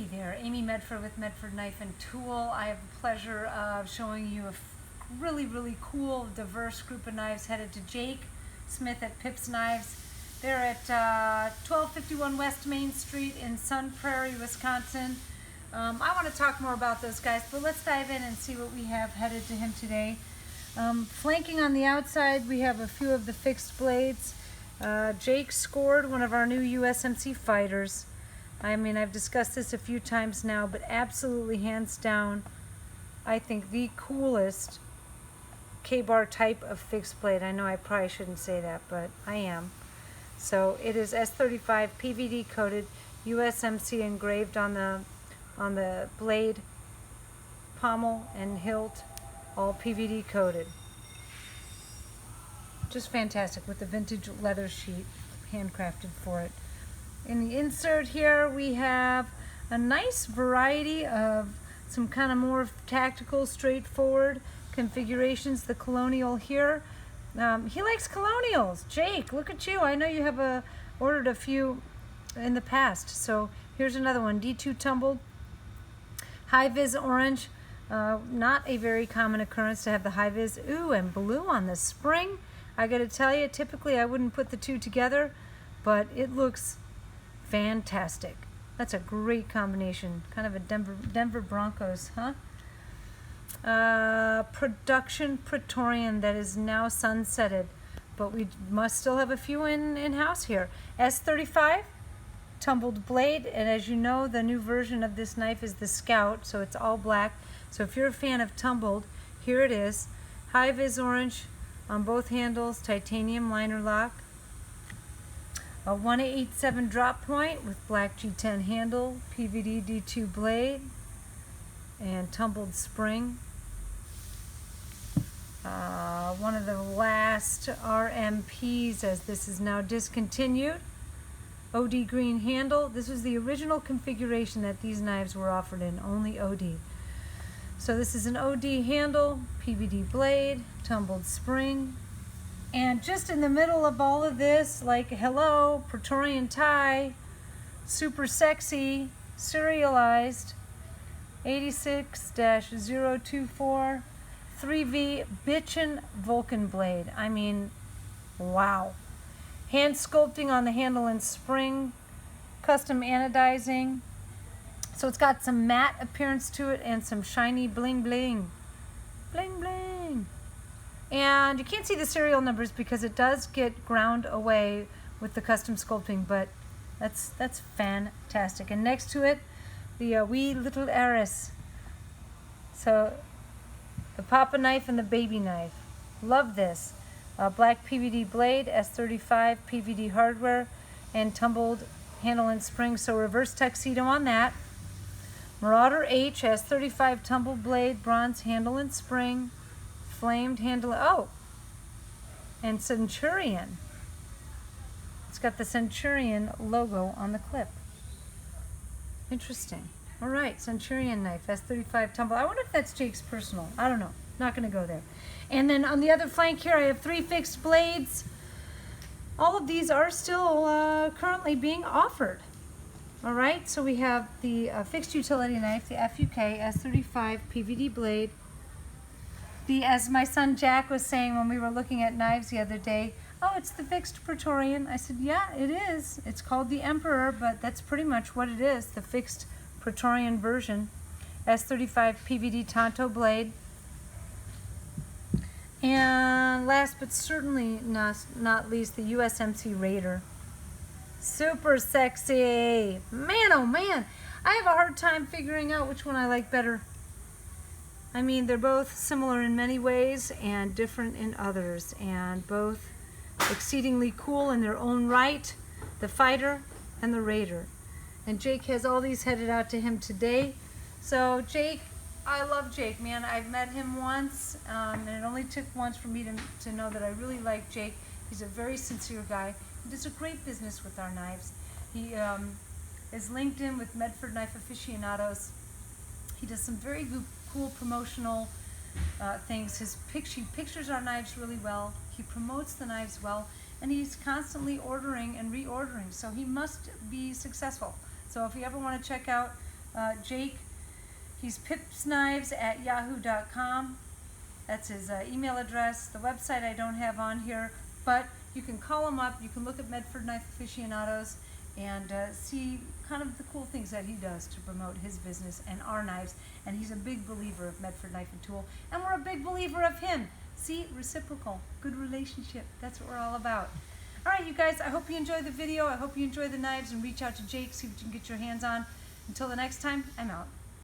Hey there, Amy Medford with Medford Knife and Tool. I have the pleasure of showing you a really cool, diverse group of knives headed to Jake Smith at Pips Knives. They're at 1251 West Main Street in Prairie, Wisconsin. I want to talk more about those guys, but let's dive in and see what we have headed to him today. Flanking on the outside, we have a few of the fixed blades. Jake scored one of our new USMC fighters. I mean, I've discussed this a few times now, but absolutely hands down, I think the coolest K-bar type of fixed blade. I know I probably shouldn't say that, but I am. So it is S35 PVD coated, USMC engraved on the blade, pommel and hilt, all PVD coated. Just fantastic with the vintage leather sheet handcrafted for it. In the insert here we have a nice variety of some kind of more tactical, straightforward configurations. The Colonial here, he likes Colonials. Jake, look at you. I know you have ordered a few in the past. So here's another one, D2 tumbled, high-vis orange. Not a very common occurrence to have the high-vis. Ooh, and blue on the spring. I gotta tell you, typically I wouldn't put the two together, but it looks fantastic. That's a great combination. Kind of a Denver Broncos, huh? Production Praetorian that is now sunsetted, but we must still have a few in-house here. S35 tumbled blade, and as you know, the new version of this knife is the Scout, so it's all black. So if you're a fan of tumbled, here it is. High-vis orange on both handles, titanium liner lock. A 187 drop point with black G10 handle, PVD D2 blade, and tumbled spring. One of the last RMPs, as this is now discontinued. OD green handle. This was the original configuration that these knives were offered in, only OD. So this is an OD handle, PVD blade, tumbled spring. And just in the middle of all of this, like hello, Praetorian tie, super sexy, serialized, 86-024, 3V bitchin' Vulcan blade. I mean, wow. Hand sculpting on the handle and spring, custom anodizing. So it's got some matte appearance to it and some shiny bling bling. Bling bling. And you can't see the serial numbers because it does get ground away with the custom sculpting, but that's fantastic. And next to it, the wee little Eris. So the Papa knife and the baby knife. Love this. Black PVD blade, S35 PVD hardware, and tumbled handle and spring. So reverse tuxedo on that. Marauder-H, S35 tumbled blade, bronze handle and spring. Flamed handle, oh, and Centurion. It's got the Centurion logo on the clip. Interesting. All right, Centurion knife, S35 tumble. I wonder if that's Jake's personal. I don't know. Not going to go there. And then on the other flank here, I have 3 fixed blades. All of these are still currently being offered. All right, so we have the fixed utility knife, the FUK S35 PVD blade. As my son Jack was saying when we were looking at knives the other day, oh, it's the fixed Praetorian. I said, yeah, it is. It's called the Emperor, but that's pretty much what it is, the fixed Praetorian version. S35 PVD Tonto blade. And last but certainly not least, the USMC Raider. Super sexy. Man, oh man, I have a hard time figuring out which one I like better. I mean, they're both similar in many ways and different in others, and both exceedingly cool in their own right, the Fighter and the Raider. And Jake has all these headed out to him today. So Jake, I love Jake, man. I've met him once, and it only took once for me to know that I really like Jake. He's a very sincere guy. He does a great business with our knives. He is linked in with Medford Knife Aficionados. He does some very cool promotional things. He pictures our knives really well. He promotes the knives well, and he's constantly ordering and reordering. So he must be successful. So if you ever want to check out Jake. He's pipsknives@yahoo.com. That's his email address. The website I don't have on here, but you can call him up. You can look at Medford Knife Aficionados and see kind of the cool things that he does to promote his business and our knives. And he's a big believer of Medford Knife and Tool, and we're a big believer of him. See, reciprocal, good relationship. That's what we're all about. All right, you guys, I hope you enjoyed the video. I hope you enjoy the knives, and reach out to Jake, see what you can get your hands on. Until the next time, I'm out.